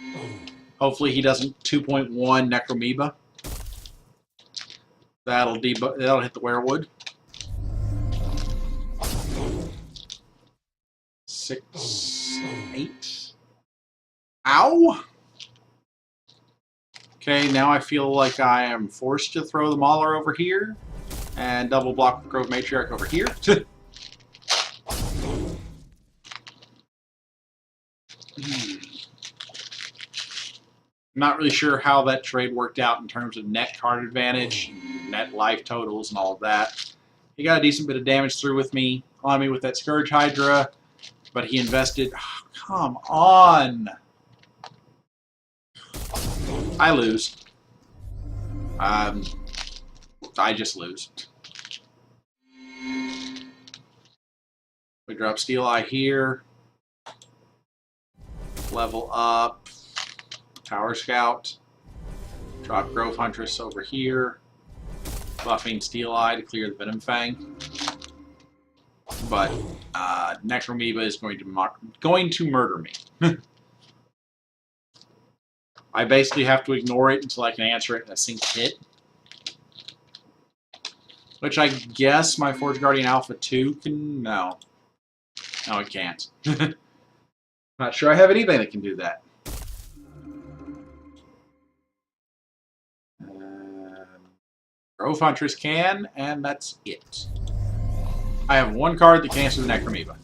[SPEAKER 1] Hopefully he doesn't 2.1 Necroamoeba. That'll hit the Werewood. 6, 8. Ow! Okay, now I feel like I am forced to throw the Mauler over here and double block the Grove Matriarch over here. I'm not really sure how that trade worked out in terms of net card advantage, net life totals, and all of that. He got a decent bit of damage through on me with that Scourge Hydra, but he invested... Oh, come on! I lose. I just lose. We drop Steel Eye here. Level up. Tower Scout. Drop Grove Huntress over here. Buffing Steel Eye to clear the Venom Fang. But Necroamoeba is going to murder me. I basically have to ignore it until I can answer it in a single hit. Which I guess my Forge Guardian Alpha 2 can... No. No, it can't. Not sure I have anything that can do that. Grove Huntress can, and that's it. I have one card that cancels the Necromoeba.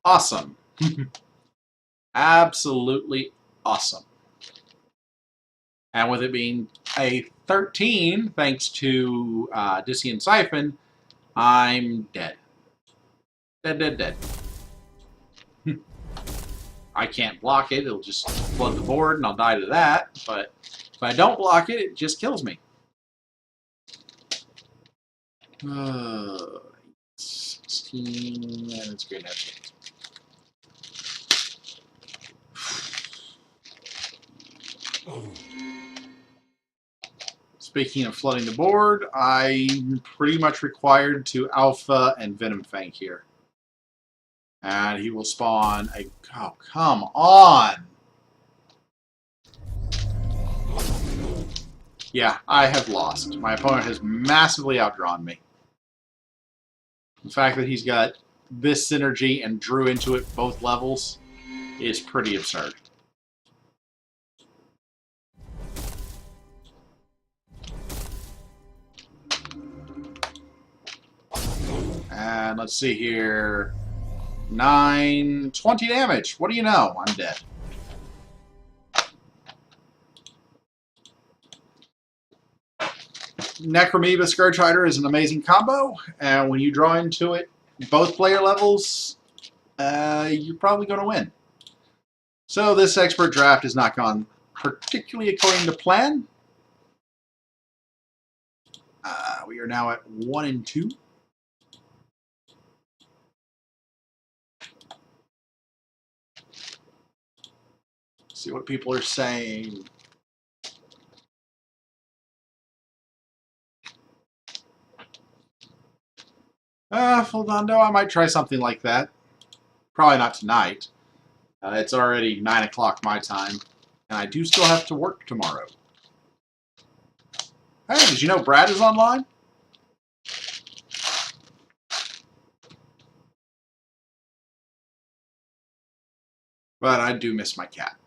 [SPEAKER 1] Awesome. Absolutely awesome. And with it being a 13, thanks to Disian Siphon, I'm dead. Dead. I can't block it. It'll just flood the board, and I'll die to that. But if I don't block it, it just kills me. 16, and it's great. Speaking of flooding the board, I'm pretty much required to Alpha and Venom Fang here. And he will spawn a... Oh, come on! Yeah, I have lost. My opponent has massively outdrawn me. The fact that he's got this synergy and drew into it both levels is pretty absurd. And let's see here. 9, 20 damage. What do you know? I'm dead. Necromoeba Scourge Rider is an amazing combo, and when you draw into it, both player levels, you're probably going to win. So this expert draft has not gone particularly according to plan. We are now at 1 and 2. See what people are saying. Fuldondo, I might try something like that. Probably not tonight. It's already 9 o'clock my time, and I do still have to work tomorrow. Hey, did you know Brad is online? But I do miss my cat.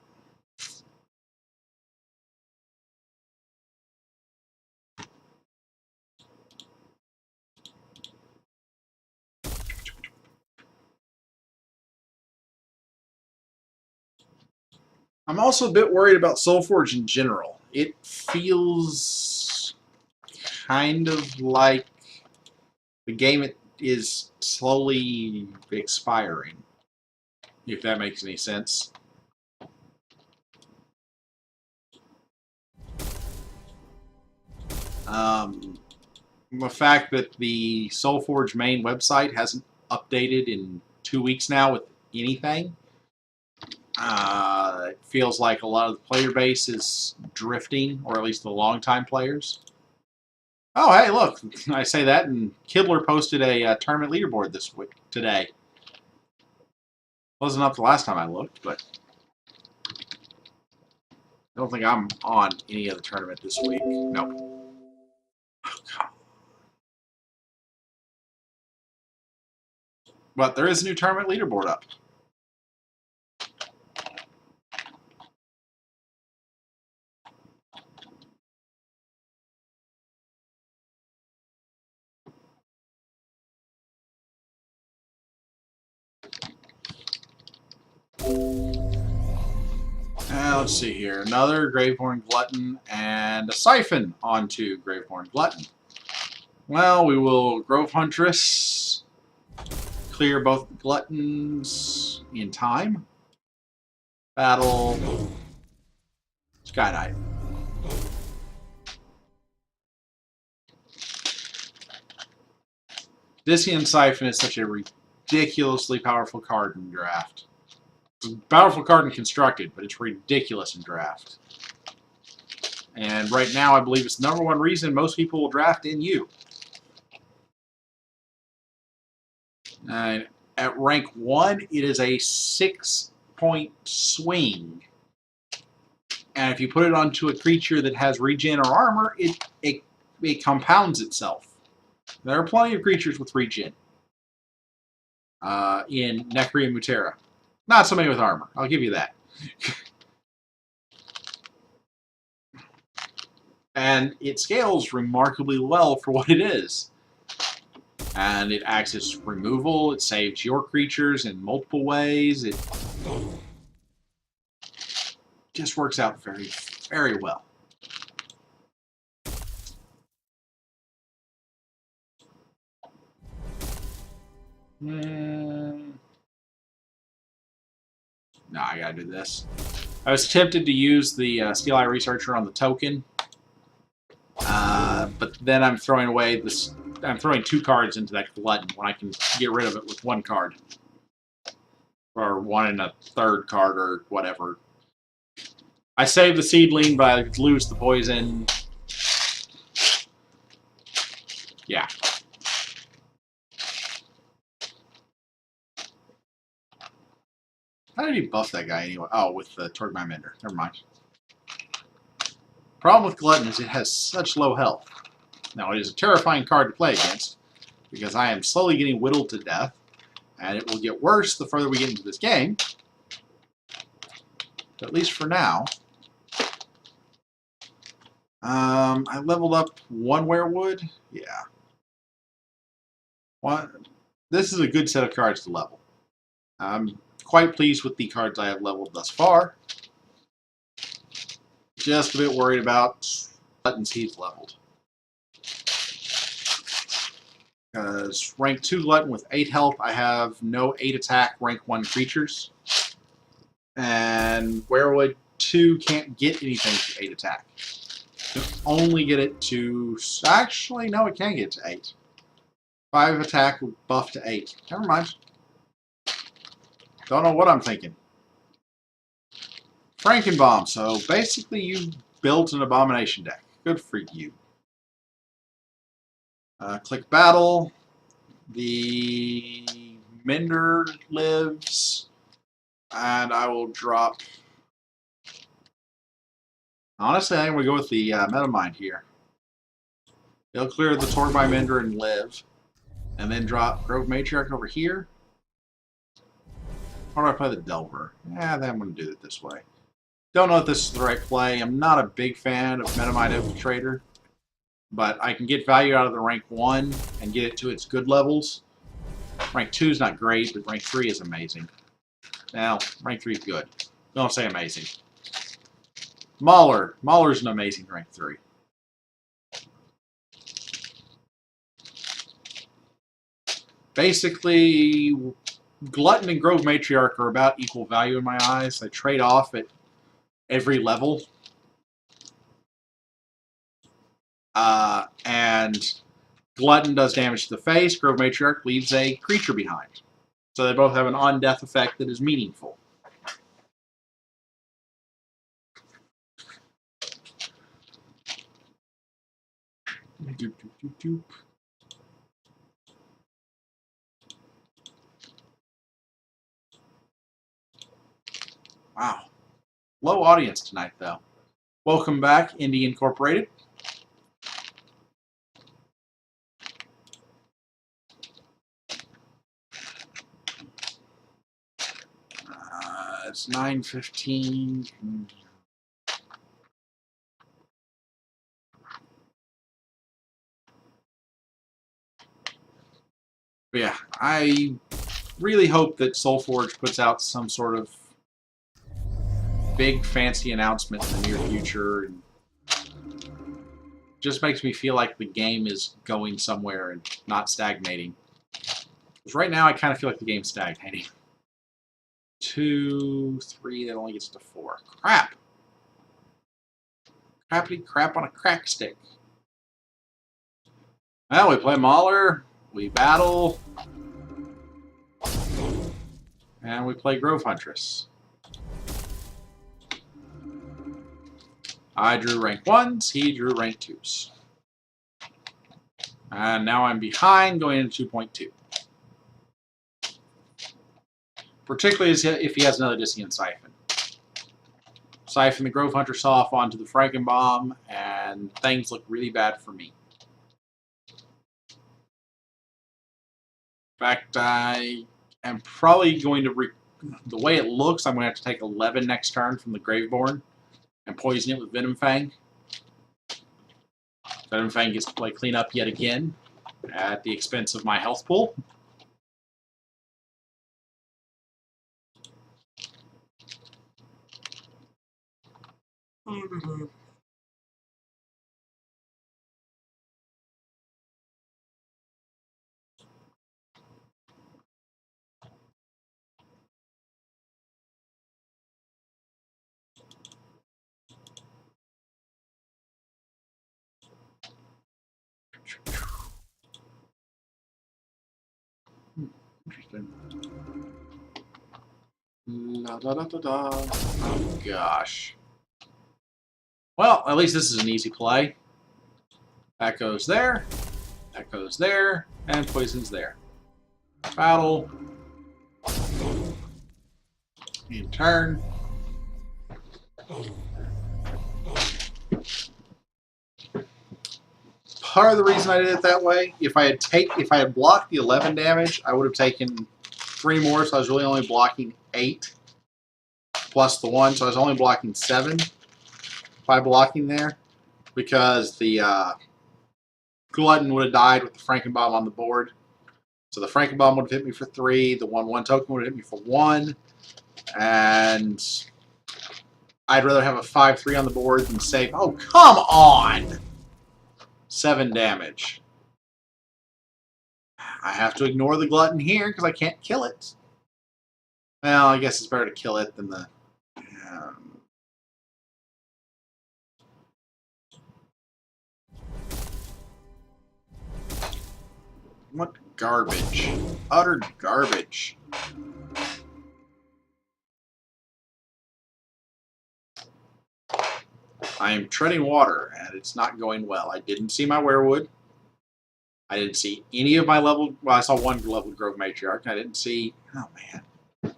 [SPEAKER 1] I'm also a bit worried about Solforge in general. It feels kind of like the game is slowly expiring, if that makes any sense. The fact that the Solforge main website hasn't updated in 2 weeks now with anything, it feels like a lot of the player base is drifting, or at least the longtime players. Oh, hey, look, I say that, and Kibler posted a tournament leaderboard today. Wasn't up the last time I looked, but I don't think I'm on any other tournament this week. Nope. Oh, God. But there is a new tournament leaderboard up. Let's see here. Another Gravehorn Glutton and a Siphon onto Gravehorn Glutton. Well, we will Grove Huntress, clear both Gluttons in time. Battle. Skydive. Disian Siphon is such a ridiculously powerful card in draft. It's a powerful card in constructed, but it's ridiculous in draft. And right now, I believe it's the #1 reason most people will draft NU. At rank 1, it is a 6-point swing. And if you put it onto a creature that has regen or armor, it compounds itself. There are plenty of creatures with regen in Necri and Mutera. Not so many with armor, I'll give you that. And it scales remarkably well for what it is. And it acts as removal, it saves your creatures in multiple ways, it just works out very, very well. No, I gotta do this. I was tempted to use the Steel Eye Researcher on the token, but then I'm throwing away this. I'm throwing 2 cards into that glutton when I can get rid of it with 1 card, or 1 and a third card, or whatever. I save the seedling, but I lose the poison. Yeah. How did he buff that guy anyway? Oh, with the Torgmine Mender. Never mind. Problem with Glutton is it has such low health. Now, it is a terrifying card to play against, because I am slowly getting whittled to death, and it will get worse the further we get into this game. But at least for now. I leveled up 1 Werewood. Yeah. This is a good set of cards to level. I'm quite pleased with the cards I have leveled thus far. Just a bit worried about buttons he's leveled. Because rank 2 Glutton with 8 health, I have no 8 attack rank 1 creatures. And Werewood 2 can't get anything to 8 attack. You can only get it to... Actually, no, it can get to 8. 5 attack with buff to 8. Never mind. Don't know what I'm thinking. Frankenbomb. So basically you built an abomination deck. Good for you. Click battle. The Mender lives. And I will drop... Honestly, I think we go with the Metamind here. He'll clear the Torgmine Mender and live. And then drop Grove Matriarch over here. Or do I play the Delver? Yeah, then I'm going to do it this way. Don't know if this is the right play. I'm not a big fan of Metamind Infiltrator. But I can get value out of the rank 1 and get it to its good levels. Rank 2 is not great, but rank 3 is amazing. Now, rank 3 is good. Don't say amazing. Mauler. Mauler's an amazing rank 3. Basically, Glutton and Grove Matriarch are about equal value in my eyes. They trade off at every level. And Glutton does damage to the face. Grove Matriarch leaves a creature behind. So they both have an on-death effect that is meaningful. Doop, doop, doop, doop. Wow. Low audience tonight, though. Welcome back, Indie Incorporated. It's 9:15. But yeah, I really hope that Solforge puts out some sort of big fancy announcement in the near future, and just makes me feel like the game is going somewhere and not stagnating. Because right now I kind of feel like the game's stagnating. 2, 3, that only gets to 4. Crap! Crappity crap on a crack stick. Well, we play Mauler, we battle, and we play Grove Huntress. I drew rank 1s, he drew rank 2s. And now I'm behind going into 2.2. Particularly if he has another Dissonant Siphon. Siphon the Grove Huntress off onto the Frankenbomb, and things look really bad for me. In fact, I am probably going to... the way it looks, I'm going to have to take 11 next turn from the Graveborn and poison it with Venom Fang. Venom Fang gets to play cleanup yet again at the expense of my health pool. Interesting. La, da, da, da, da. Oh, gosh. Well, at least this is an easy play. That goes there. That goes there. And poison's there. Battle. In turn. Part of the reason I did it that way, if I had blocked the 11 damage, I would have taken 3 more, so I was really only blocking 8 plus the 1, so I was only blocking 7 by blocking there, because the Glutton would have died with the Frankenbomb on the board. So the Frankenbomb would have hit me for 3, the 1/1 token would have hit me for 1, and I'd rather have a 5/3 on the board than save. Oh, come on! 7 damage. I have to ignore the Glutton here because I can't kill it. Well, I guess it's better to kill it than the... What garbage. Utter garbage. I am treading water, and it's not going well. I didn't see my Werewood. I didn't see any of my leveled... Well, I saw 1 leveled Grove Matriarch. I didn't see... Oh, man.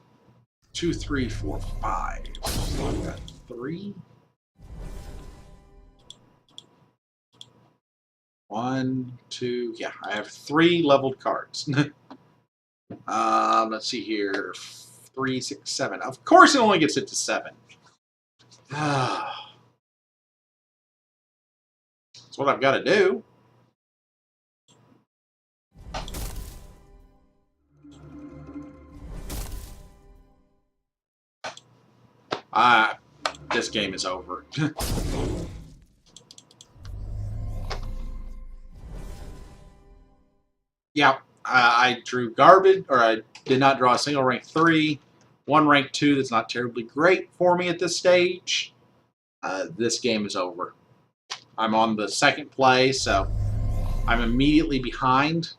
[SPEAKER 1] 2, 3, 4, 5. So I've got 3. 1, 2... Yeah, I have 3 leveled cards. Let's see here. 3, 6, 7. Of course it only gets it to 7. That's what I've got to do. This game is over. Yeah, I drew garbage, or I did not draw a single rank 3. 1 rank 2 that's not terribly great for me at this stage. This game is over. I'm on the 2nd play, so I'm immediately behind.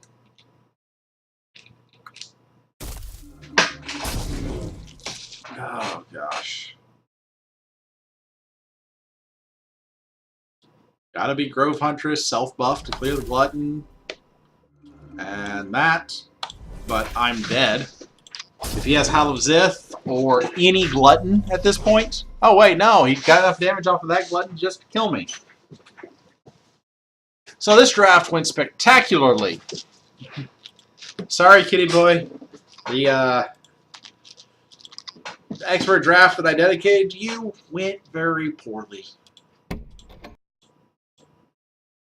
[SPEAKER 1] Oh, gosh. Gotta be Grove Huntress, self-buff to clear the Glutton. And that. But I'm dead. If he has Howl of Zith or any Glutton at this point... Oh, wait, no. He got enough damage off of that Glutton just to kill me. So this draft went spectacularly. Sorry, kitty boy. The expert draft that I dedicated to you went very poorly.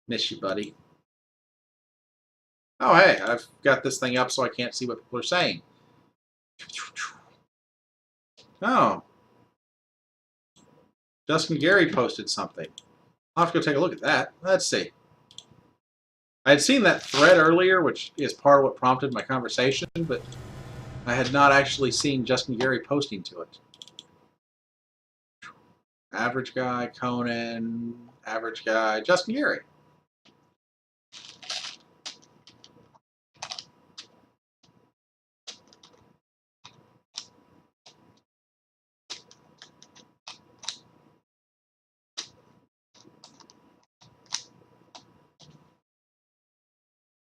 [SPEAKER 1] Miss you, buddy. Oh, hey, I've got this thing up so I can't see what people are saying. Oh. Justin Gary posted something. I'll have to go take a look at that. Let's see. I had seen that thread earlier, which is part of what prompted my conversation, but I had not actually seen Justin Gary posting to it. Average guy, Conan, average guy, Justin Gary.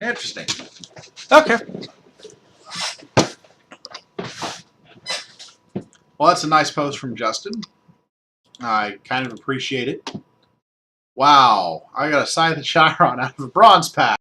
[SPEAKER 1] Interesting. Okay. Well, that's a nice post from Justin. I kind of appreciate it. Wow. I got a Scythe of Chiron out of a bronze pack.